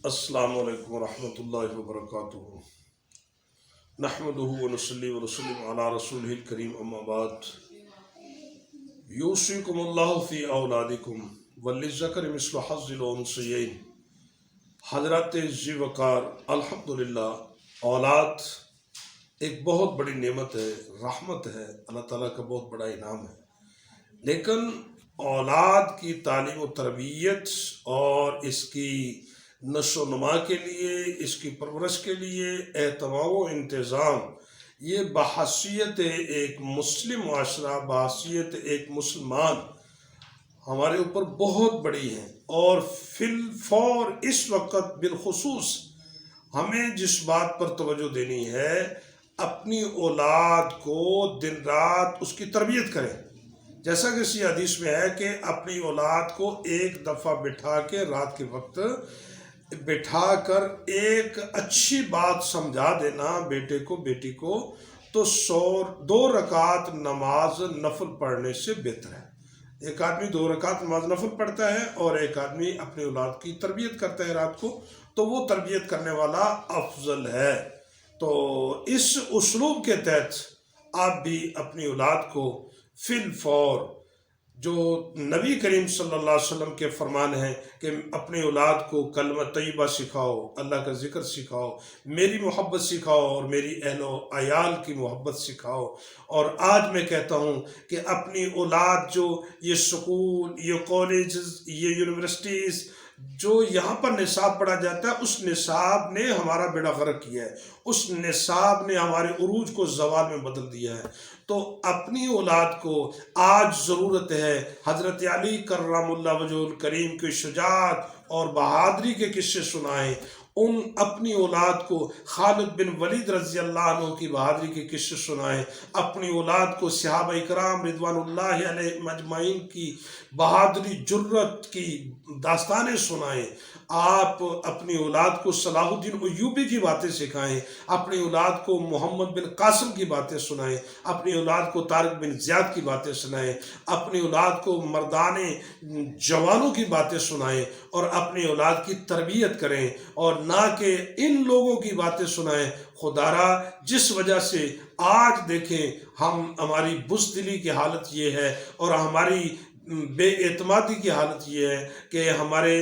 السلام علیکم ورحمۃ اللہ وبرکاتہ۔ نحمدہ ونصلی ونسلم علی رسولہ الکریم، اما بعد۔ یوصیکم اللہ فی اولادکم وللذکر مثل حظ الانثیین۔ حضرات ذی وقار، الحمدللہ اولاد ایک بہت بڑی نعمت ہے، رحمت ہے، اللہ تعالیٰ کا بہت بڑا انعام ہے، لیکن اولاد کی تعلیم و تربیت اور اس کی نشو و نما کے لیے، اس کی پرورش کے لیے اہتمام و انتظام، یہ بحیثیت ایک مسلم معاشرہ، بحیثیت ایک مسلمان ہمارے اوپر بہت بڑی ہے۔ اور فی الفور اس وقت بالخصوص ہمیں جس بات پر توجہ دینی ہے، اپنی اولاد کو دن رات اس کی تربیت کریں۔ جیسا کہ اسی حدیث میں ہے کہ اپنی اولاد کو ایک دفعہ بٹھا کے رات کے وقت بٹھا کر ایک اچھی بات سمجھا دینا بیٹے کو بیٹی کو، تو 2 رکعت نماز نفل پڑھنے سے بہتر ہے۔ ایک آدمی 2 رکعت نماز نفل پڑھتا ہے اور ایک آدمی اپنی اولاد کی تربیت کرتا ہے رات کو، تو وہ تربیت کرنے والا افضل ہے۔ تو اس اسلوب کے تحت آپ بھی اپنی اولاد کو فی الفور، جو نبی کریم صلی اللہ علیہ وسلم کے فرمان ہیں کہ اپنی اولاد کو کلمہ طیبہ سکھاؤ، اللہ کا ذکر سکھاؤ، میری محبت سکھاؤ اور میری اہل و عیال کی محبت سکھاؤ۔ اور آج میں کہتا ہوں کہ اپنی اولاد جو یہ سکول، یہ کالجز، یہ یونیورسٹیز جو یہاں پر نصاب پڑھا جاتا ہے، اس نصاب نے ہمارا بیڑا غرق کیا ہے، اس نصاب نے ہمارے عروج کو زوال میں بدل دیا ہے۔ تو اپنی اولاد کو آج ضرورت ہے، حضرت علی کرم اللہ وجہہ الکریم کی شجاعت اور بہادری کے قصے سنائیں، اپنی اولاد کو خالد بن ولید رضی اللہ عنہ کی بہادری کے قصے سنائیں، اپنی اولاد کو صحابہ اکرام رضوان اللہ علیہ مجمعین کی بہادری جرت کی داستانیں سنائیں۔ آپ اپنی اولاد کو صلاح الدین ایوبی کی باتیں سکھائیں، اپنی اولاد کو محمد بن قاسم کی باتیں سنائیں، اپنی اولاد کو طارق بن زیاد کی باتیں سنائیں، اپنی اولاد کو مردان جوانوں کی باتیں سنائیں اور اپنی اولاد کی تربیت کریں، اور نہ کہ ان لوگوں کی باتیں سنائیں خدارا جس وجہ سے آج دیکھیں ہماری بزدلی کی حالت یہ ہے اور ہماری بے اعتمادی کی حالت یہ ہے کہ ہمارے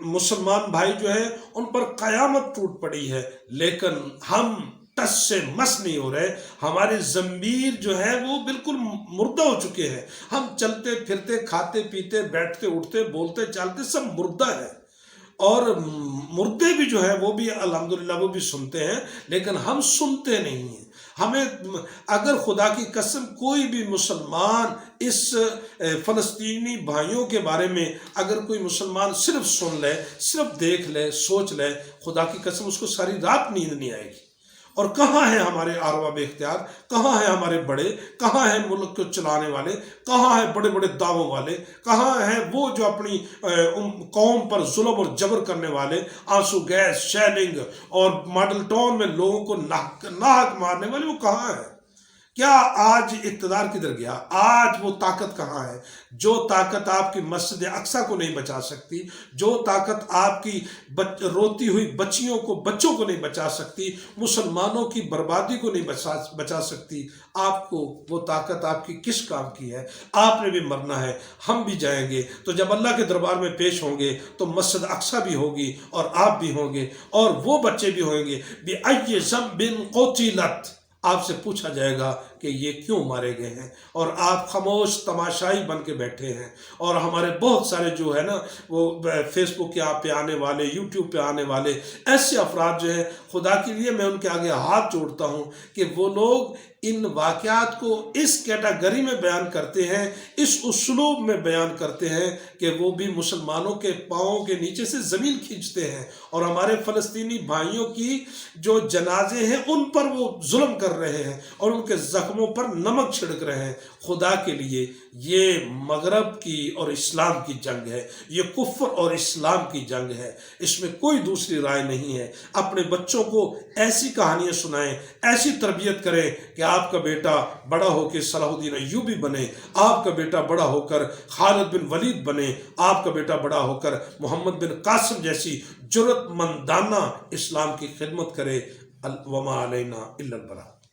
مسلمان بھائی جو ہیں ان پر قیامت ٹوٹ پڑی ہے، لیکن ہم ٹس سے مس نہیں ہو رہے۔ ہمارے ضمیر جو ہے وہ بالکل مردہ ہو چکے ہیں، ہم چلتے پھرتے کھاتے پیتے بیٹھتے اٹھتے بولتے چالتے سب مردہ ہے، اور مردے بھی جو ہے وہ بھی الحمدللہ وہ بھی سنتے ہیں، لیکن ہم سنتے نہیں ہیں۔ ہمیں اگر خدا کی قسم کوئی بھی مسلمان اس فلسطینی بھائیوں کے بارے میں اگر کوئی مسلمان صرف سن لے، صرف دیکھ لے، سوچ لے، خدا کی قسم اس کو ساری رات نیند نہیں آئے گی۔ اور کہاں ہیں ہمارے ارباب اختیار، کہاں ہیں ہمارے بڑے، کہاں ہیں ملک کو چلانے والے، کہاں ہیں بڑے بڑے دعووں والے، کہاں ہیں وہ جو اپنی قوم پر ظلم اور جبر کرنے والے، آنسو گیس، شیلنگ اور ماڈل ٹاؤن میں لوگوں کو ناحق مارنے والے، وہ کہاں ہیں؟ کیا آج اقتدار کدھر گیا؟ آج وہ طاقت کہاں ہے؟ جو طاقت آپ کی مسجد اقصیٰ کو نہیں بچا سکتی، جو طاقت آپ کی روتی ہوئی بچیوں کو، بچوں کو نہیں بچا سکتی، مسلمانوں کی بربادی کو نہیں بچا سکتی، آپ کو وہ طاقت آپ کی کس کام کی ہے؟ آپ نے بھی مرنا ہے، ہم بھی جائیں گے، تو جب اللہ کے دربار میں پیش ہوں گے تو مسجد اقصیٰ بھی ہوگی اور آپ بھی ہوں گے اور وہ بچے بھی ہوں گے۔ بِأَيِّ ذَنبٍ قُتِلَتْ، آپ سے پوچھا جائے گا کہ یہ کیوں مارے گئے ہیں، اور آپ خاموش تماشائی بن کے بیٹھے ہیں۔ اور ہمارے بہت سارے جو ہے نا وہ فیس بک پہ آنے والے، یوٹیوب پہ آنے والے ایسے افراد جو ہیں، خدا کے لیے میں ان کے آگے ہاتھ جوڑتا ہوں کہ وہ لوگ ان واقعات کو اس کیٹاگری میں بیان کرتے ہیں، اس اسلوب میں بیان کرتے ہیں کہ وہ بھی مسلمانوں کے پاؤں کے نیچے سے زمین کھینچتے ہیں، اور ہمارے فلسطینی بھائیوں کی جو جنازے ہیں ان پر وہ ظلم کر رہے ہیں اور ان کے زخموں پر نمک چھڑک رہے ہیں۔ خدا کے لیے یہ مغرب کی اور اسلام کی جنگ ہے، یہ کفر اور اسلام کی جنگ ہے، اس میں کوئی دوسری رائے نہیں ہے۔ اپنے بچوں کو ایسی کہانیاں سنائیں، ایسی تربیت کریں کہ آپ کا بیٹا بڑا ہو کے صلاح الدین ایوبی بنے، آپ کا بیٹا بڑا ہو کر خالد بن ولید بنے، آپ کا بیٹا بڑا ہو کر محمد بن قاسم جیسی جرأت مندانہ اسلام کی خدمت کرے۔ وما علینا الا البلاغ۔